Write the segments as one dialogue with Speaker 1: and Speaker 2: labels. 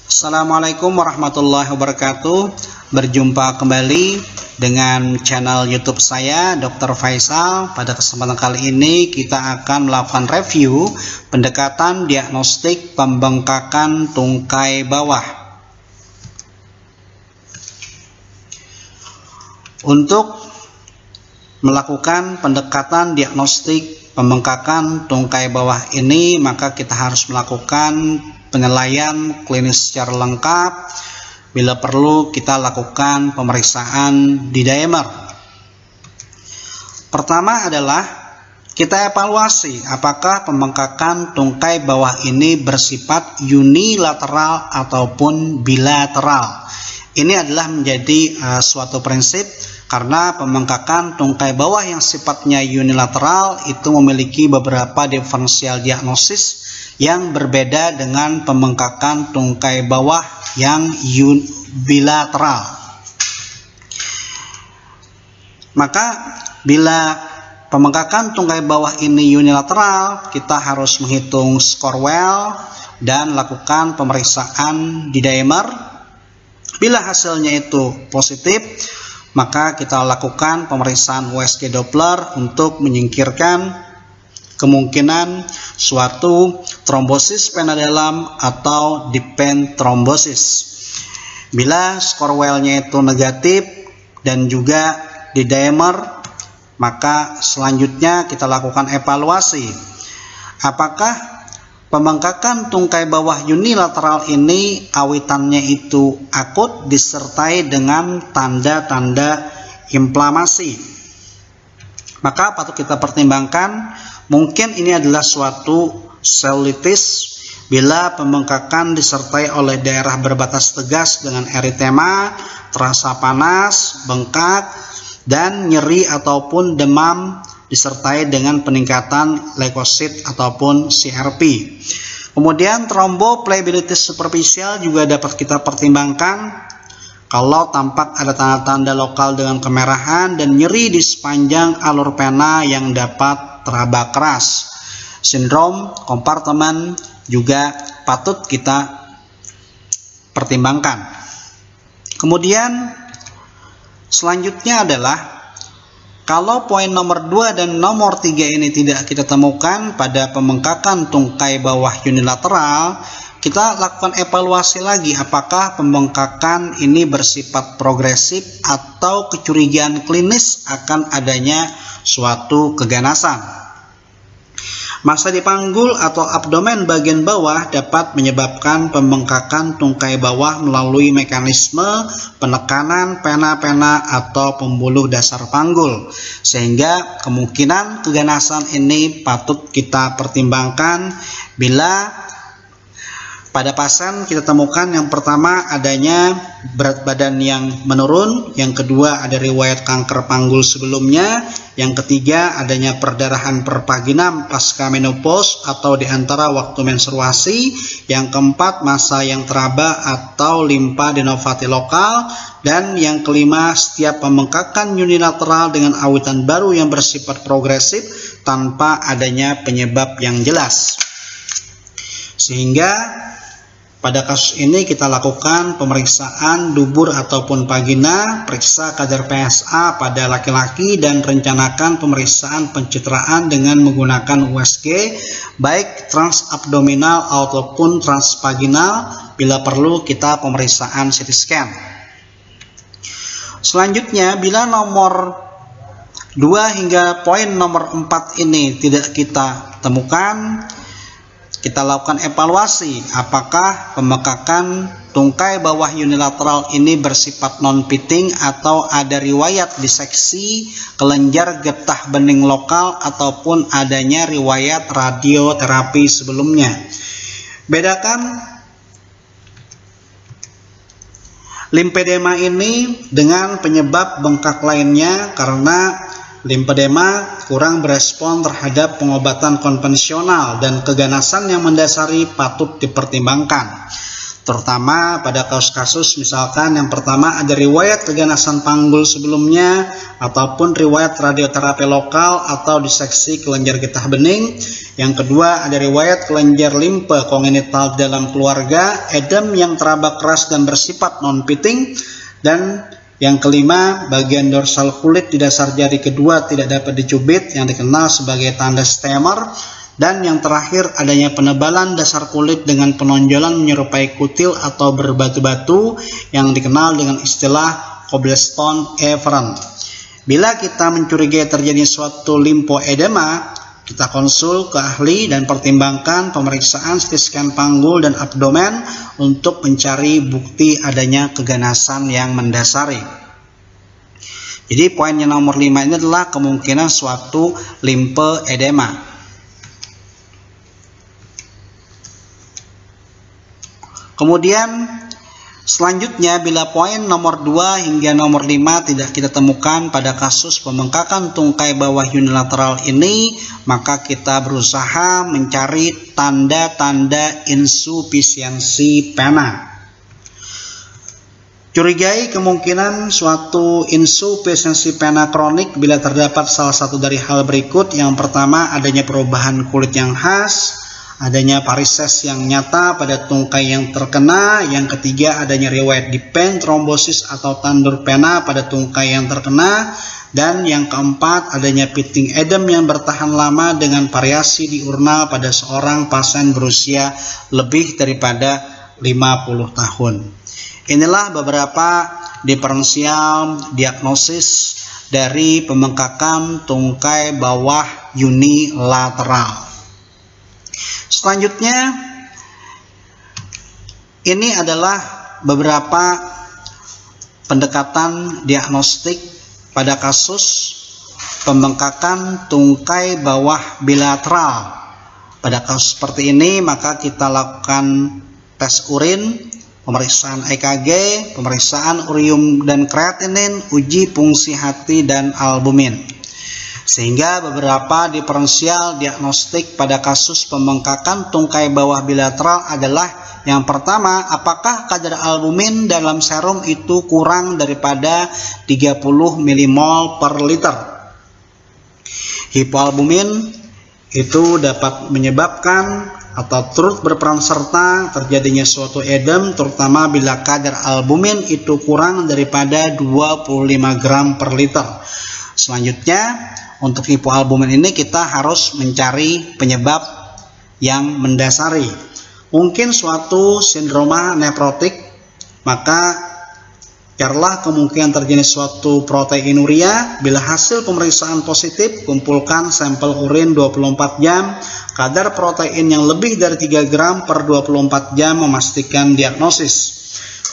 Speaker 1: Assalamualaikum warahmatullahi wabarakatuh. Berjumpa kembali dengan channel YouTube saya, Dr. Faisal. Pada kesempatan kali ini kita akan melakukan review pendekatan diagnostik pembengkakan tungkai bawah. Untuk melakukan pendekatan diagnostik pembengkakan tungkai bawah ini, maka kita harus melakukan penilaian klinis secara lengkap. Bila perlu kita lakukan pemeriksaan di diamer. Pertama adalah kita evaluasi apakah pembengkakan tungkai bawah ini bersifat unilateral ataupun bilateral. Ini adalah menjadi suatu prinsip, karena pembengkakan tungkai bawah yang sifatnya unilateral itu memiliki beberapa diferensial diagnosis yang berbeda dengan pembengkakan tungkai bawah yang bilateral. Maka bila pembengkakan tungkai bawah ini unilateral, kita harus menghitung score well dan lakukan pemeriksaan di diamer. Bila hasilnya itu positif, maka kita lakukan pemeriksaan USG Doppler untuk menyingkirkan kemungkinan suatu trombosis vena dalam atau deep vein trombosis. Bila skor well-nya itu negatif dan juga di diamer, maka selanjutnya kita lakukan evaluasi. Apakah pembengkakan tungkai bawah unilateral ini awitannya itu akut disertai dengan tanda-tanda inflamasi? Maka patut kita pertimbangkan, mungkin ini adalah suatu selitis bila pembengkakan disertai oleh daerah berbatas tegas dengan eritema, terasa panas, bengkak, dan nyeri ataupun demam disertai dengan peningkatan leukosit ataupun CRP. Kemudian thrombophlebolytis superficial juga dapat kita pertimbangkan kalau tampak ada tanda-tanda lokal dengan kemerahan dan nyeri di sepanjang alur pena yang dapat teraba keras. Sindrom kompartemen juga patut kita pertimbangkan. Kemudian selanjutnya adalah kalau poin nomor 2 dan nomor 3 ini tidak kita temukan pada pembengkakan tungkai bawah unilateral, kita lakukan evaluasi lagi apakah pembengkakan ini bersifat progresif atau kecurigaan klinis akan adanya suatu keganasan. Massa di panggul atau abdomen bagian bawah dapat menyebabkan pembengkakan tungkai bawah melalui mekanisme penekanan pena-pena atau pembuluh dasar panggul, sehingga kemungkinan keganasan ini patut kita pertimbangkan bila pada pasien kita temukan yang pertama adanya berat badan yang menurun, yang kedua ada riwayat kanker panggul sebelumnya, yang ketiga adanya perdarahan pervaginam pasca menopause atau di antara waktu menstruasi, yang keempat massa yang teraba atau limfadenopati lokal, dan yang kelima setiap pembengkakan unilateral dengan awitan baru yang bersifat progresif tanpa adanya penyebab yang jelas. Sehingga pada kasus ini kita lakukan pemeriksaan dubur ataupun vagina, periksa kadar PSA pada laki-laki, dan rencanakan pemeriksaan pencitraan dengan menggunakan USG baik transabdominal ataupun transvaginal. Bila perlu kita pemeriksaan CT scan. Selanjutnya, bila nomor 2 hingga poin nomor 4 ini tidak kita temukan, kita lakukan evaluasi apakah pembengkakan tungkai bawah unilateral ini bersifat non-pitting atau ada riwayat diseksi kelenjar getah bening lokal ataupun adanya riwayat radioterapi sebelumnya. Bedakan limfedema ini dengan penyebab bengkak lainnya, karena limfedema kurang berespon terhadap pengobatan konvensional dan keganasan yang mendasari patut dipertimbangkan. Terutama pada kasus-kasus misalkan yang pertama ada riwayat keganasan panggul sebelumnya ataupun riwayat radioterapi lokal atau diseksi kelenjar getah bening. Yang kedua, ada riwayat kelenjar limpe kongenital dalam keluarga, edem yang teraba keras dan bersifat non-pitting. Dan yang kelima, bagian dorsal kulit di dasar jari kedua tidak dapat dicubit yang dikenal sebagai tanda Stemmer. Dan yang terakhir, adanya penebalan dasar kulit dengan penonjolan menyerupai kutil atau berbatu-batu yang dikenal dengan istilah cobblestone efferent. Bila kita mencurigai terjadi suatu limfoedema, kita konsul ke ahli dan pertimbangkan pemeriksaan CT scan panggul dan abdomen untuk mencari bukti adanya keganasan yang mendasari. Jadi poin yang nomor 5 ini adalah kemungkinan suatu limfoedema. Kemudian selanjutnya, bila poin nomor 2 hingga nomor 5 tidak kita temukan pada kasus pembengkakan tungkai bawah unilateral ini, maka kita berusaha mencari tanda-tanda insufisiensi pena. Curigai kemungkinan suatu insufisiensi pena kronik bila terdapat salah satu dari hal berikut. Yang pertama, adanya perubahan kulit yang khas, adanya varises yang nyata pada tungkai yang terkena. Yang ketiga, adanya riwayat dipen trombosis atau tandur pena pada tungkai yang terkena. Dan yang keempat, adanya pitting edem yang bertahan lama dengan variasi diurnal pada seorang pasien berusia lebih daripada 50 tahun. Inilah beberapa diferensial diagnosis dari pembengkakan tungkai bawah unilateral. Selanjutnya, ini adalah beberapa pendekatan diagnostik pada kasus pembengkakan tungkai bawah bilateral. Pada kasus seperti ini, maka kita lakukan tes urin, pemeriksaan EKG, pemeriksaan urium dan kreatinin, uji fungsi hati dan albumin. Sehingga beberapa diferensial diagnostik pada kasus pembengkakan tungkai bawah bilateral adalah: yang pertama, apakah kadar albumin dalam serum itu kurang daripada 30 mmol per liter. Hipoalbumin itu dapat menyebabkan atau turut berperan serta terjadinya suatu edem, terutama bila kadar albumin itu kurang daripada 25 gram per liter. Selanjutnya, untuk hipoalbumin ini kita harus mencari penyebab yang mendasari. Mungkin suatu sindroma nefrotik, maka carilah kemungkinan terjadi suatu proteinuria. Bila hasil pemeriksaan positif, kumpulkan sampel urin 24 jam, kadar protein yang lebih dari 3 gram per 24 jam memastikan diagnosis.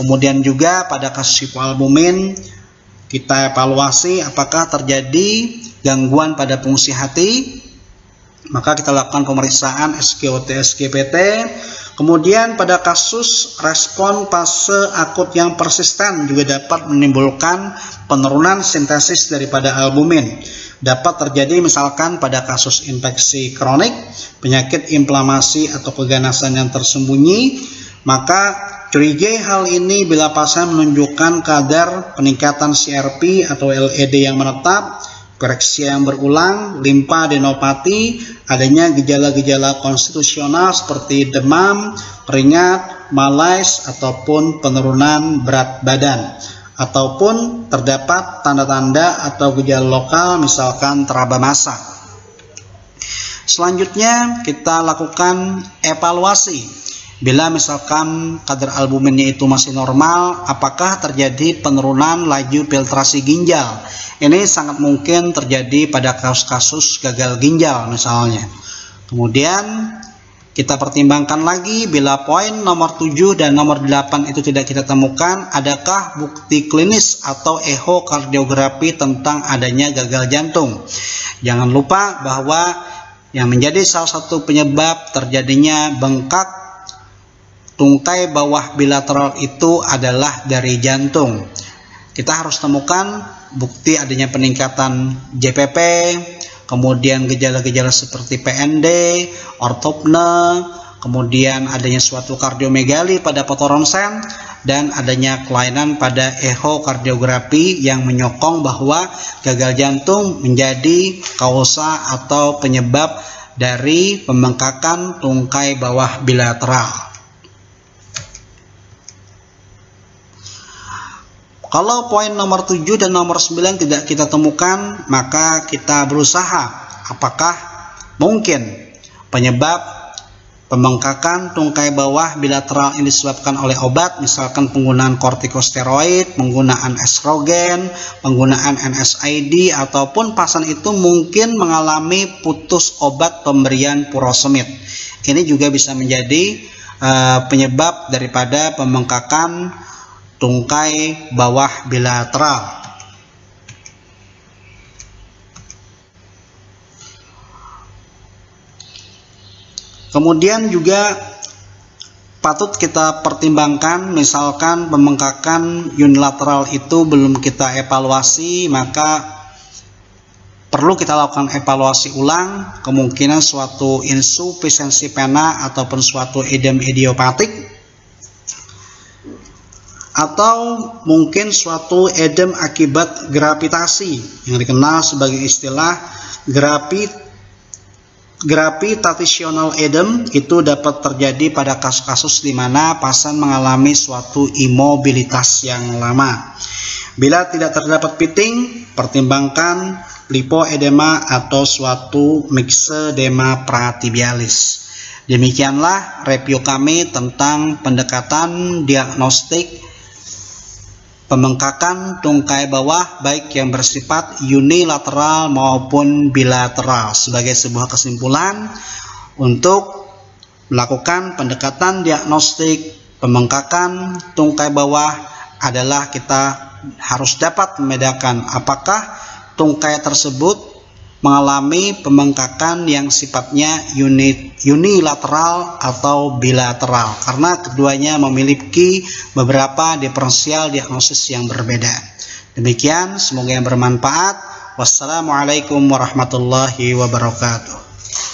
Speaker 1: Kemudian juga pada kasus hipoalbumin, kita evaluasi apakah terjadi gangguan pada fungsi hati, maka kita lakukan pemeriksaan SGOT, SGPT. Kemudian pada kasus respon fase akut yang persisten juga dapat menimbulkan penurunan sintesis daripada albumin. Dapat terjadi misalkan pada kasus infeksi kronik, penyakit inflamasi atau keganasan yang tersembunyi. Maka curigai hal ini bila pasien menunjukkan kadar peningkatan CRP atau LED yang menetap, koreksia yang berulang, limfadenopati, adanya gejala-gejala konstitusional seperti demam, keringat, malaise, ataupun penurunan berat badan, ataupun terdapat tanda-tanda atau gejala lokal misalkan teraba massa. Selanjutnya kita lakukan evaluasi. Bila misalkan kadar albuminnya itu masih normal, apakah terjadi penurunan laju filtrasi ginjal? Ini sangat mungkin terjadi pada kasus-kasus gagal ginjal misalnya. Kemudian kita pertimbangkan lagi bila poin nomor 7 dan nomor 8 itu tidak kita temukan, adakah bukti klinis atau ehokardiografi tentang adanya gagal jantung. Jangan lupa bahwa yang menjadi salah satu penyebab terjadinya bengkak tungkai bawah bilateral itu adalah dari jantung. Kita harus temukan bukti adanya peningkatan JPP, kemudian gejala-gejala seperti PND, ortopne, kemudian adanya suatu kardiomegali pada fotoronsen, dan adanya kelainan pada ehokardiografi yang menyokong bahwa gagal jantung menjadi kausa atau penyebab dari pembengkakan tungkai bawah bilateral. Kalau poin nomor 7 dan nomor 9 tidak kita temukan, maka kita berusaha apakah mungkin penyebab pembengkakan tungkai bawah bilateral ini disebabkan oleh obat, misalkan penggunaan kortikosteroid, penggunaan estrogen, penggunaan NSAID, ataupun pasien itu mungkin mengalami putus obat pemberian furosemid. Ini juga bisa menjadi penyebab daripada pembengkakan tungkai bawah bilateral. Kemudian juga patut kita pertimbangkan, misalkan pembengkakan unilateral itu belum kita evaluasi, maka perlu kita lakukan evaluasi ulang, kemungkinan suatu insufisiensi vena ataupun suatu edem idiopatik, atau mungkin suatu edem akibat gravitasi yang dikenal sebagai istilah gravitational edem. Itu dapat terjadi pada kasus-kasus di mana pasien mengalami suatu imobilitas yang lama. Bila tidak terdapat pitting, pertimbangkan lipoedema atau suatu myxedema pratibialis. Demikianlah review kami tentang pendekatan diagnostik pembengkakan tungkai bawah baik yang bersifat unilateral maupun bilateral. Sebagai sebuah kesimpulan, untuk melakukan pendekatan diagnostik pembengkakan tungkai bawah adalah kita harus dapat membedakan apakah tungkai tersebut mengalami pembengkakan yang sifatnya unilateral atau bilateral, karena keduanya memiliki beberapa diferensial diagnosis yang berbeda. Demikian, semoga yang bermanfaat. Wassalamualaikum warahmatullahi wabarakatuh.